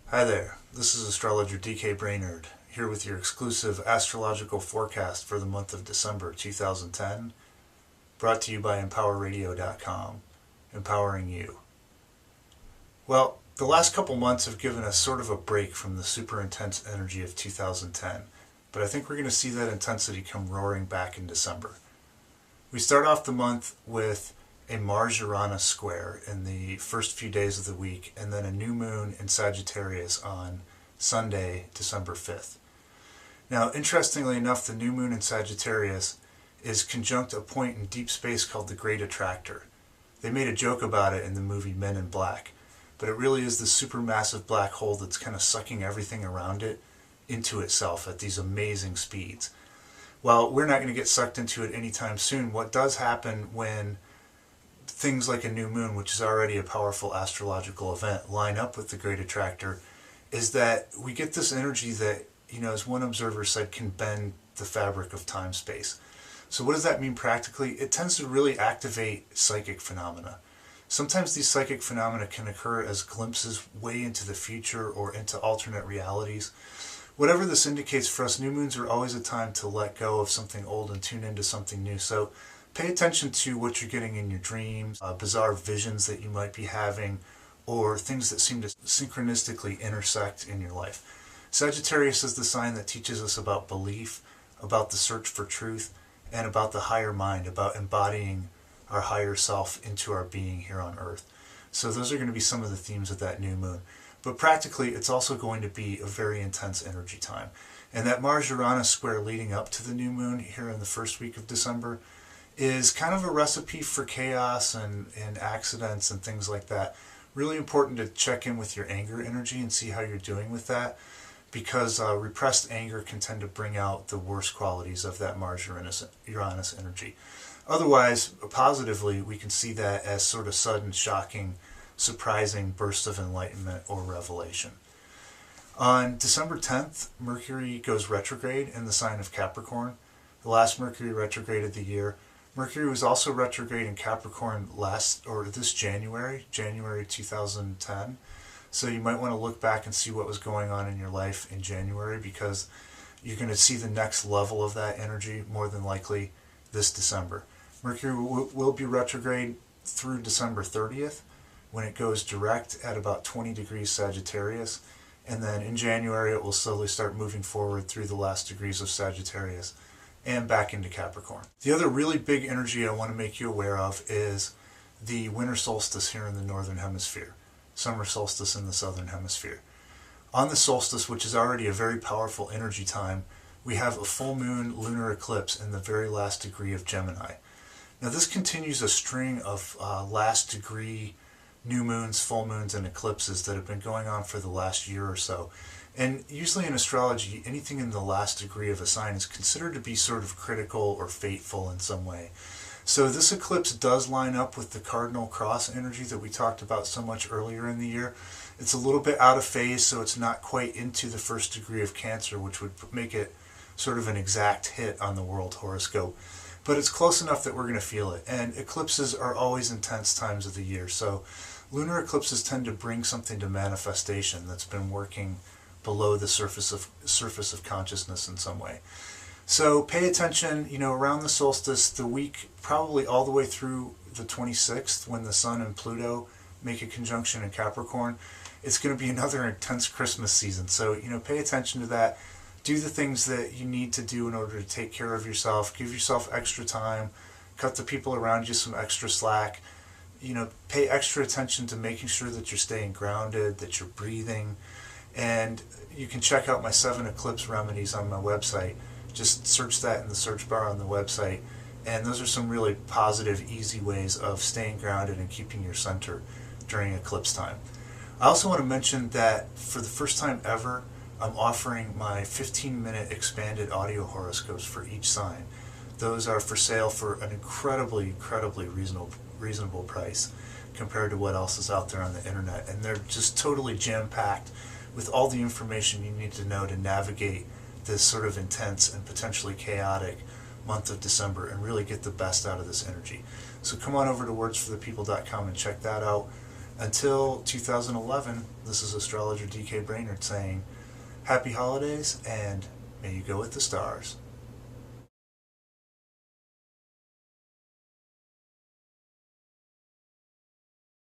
Hi there, this is astrologer DK Brainerd, here with your exclusive astrological forecast for the month of December 2010, brought to you by EmpowerRadio.com, empowering you. Well, the last couple months have given us sort of a break from the super intense energy of 2010, but I think we're going to see that intensity come roaring back in December. We start off the month with a Mars-Uranus square in the first few days of the week, and then a new moon in Sagittarius on Sunday, December 5th. Now, interestingly enough, the new moon in Sagittarius is conjunct a point in deep space called the Great Attractor. They made a joke about it in the movie Men in Black, but it really is this supermassive black hole that's kind of sucking everything around it into itself at these amazing speeds. Well, we're not going to get sucked into it anytime soon. What does happen when things like a new moon, which is already a powerful astrological event, line up with the Great Attractor, is that we get this energy that, as one observer said, can bend the fabric of time-space. So what does that mean practically? It tends to really activate psychic phenomena. Sometimes these psychic phenomena can occur as glimpses way into the future or into alternate realities. Whatever this indicates for us, new moons are always a time to let go of something old and tune into something new. So pay attention to what you're getting in your dreams, bizarre visions that you might be having, or things that seem to synchronistically intersect in your life. Sagittarius is the sign that teaches us about belief, about the search for truth, and about the higher mind, about embodying our higher self into our being here on Earth. So those are going to be some of the themes of that new moon. But practically, it's also going to be a very intense energy time. And that Mars-Uranus square leading up to the new moon here in the first week of December is kind of a recipe for chaos and accidents and things like that. Really important to check in with your anger energy and see how you're doing with that, because repressed anger can tend to bring out the worst qualities of that Mars-Uranus energy. Otherwise, positively, we can see that as sort of sudden, shocking, surprising bursts of enlightenment or revelation. On December 10th, Mercury goes retrograde in the sign of Capricorn, the last Mercury retrograde of the year. Mercury was also retrograde in Capricorn this January 2010. So you might want to look back and see what was going on in your life in January, because you're going to see the next level of that energy more than likely this December. Mercury will be retrograde through December 30th, when it goes direct at about 20 degrees Sagittarius, and then in January it will slowly start moving forward through the last degrees of Sagittarius and back into Capricorn. The other really big energy I want to make you aware of is the winter solstice here in the northern hemisphere, summer solstice in the southern hemisphere. On the solstice, which is already a very powerful energy time, we have a full moon lunar eclipse in the very last degree of Gemini. Now this continues a string of last degree new moons, full moons, and eclipses that have been going on for the last year or so. And usually in astrology, anything in the last degree of a sign is considered to be sort of critical or fateful in some way. So this eclipse does line up with the cardinal cross energy that we talked about so much earlier in the year. It's a little bit out of phase, so it's not quite into the first degree of Cancer, which would make it sort of an exact hit on the world horoscope. But it's close enough that we're going to feel it. And eclipses are always intense times of the year. So lunar eclipses tend to bring something to manifestation that's been working below the surface of consciousness in some way. So pay attention, around the solstice, the week probably all the way through the 26th, when the Sun and Pluto make a conjunction in Capricorn. It's going to be another intense Christmas season. So, pay attention to that. Do the things that you need to do in order to take care of yourself. Give yourself extra time. Cut the people around you some extra slack. Pay extra attention to making sure that you're staying grounded, that you're breathing. And you can check out my 7 eclipse remedies on my website. Just search that in the search bar on the website. And those are some really positive, easy ways of staying grounded and keeping your center during eclipse time. I also want to mention that for the first time ever, I'm offering my 15-minute expanded audio horoscopes for each sign. Those are for sale for an incredibly reasonable price compared to what else is out there on the internet. And they're just totally jam-packed with all the information you need to know to navigate this sort of intense and potentially chaotic month of December and really get the best out of this energy. So come on over to wordsforthepeople.com and check that out. Until 2011, this is astrologer DK Brainerd saying, happy holidays and may you go with the stars.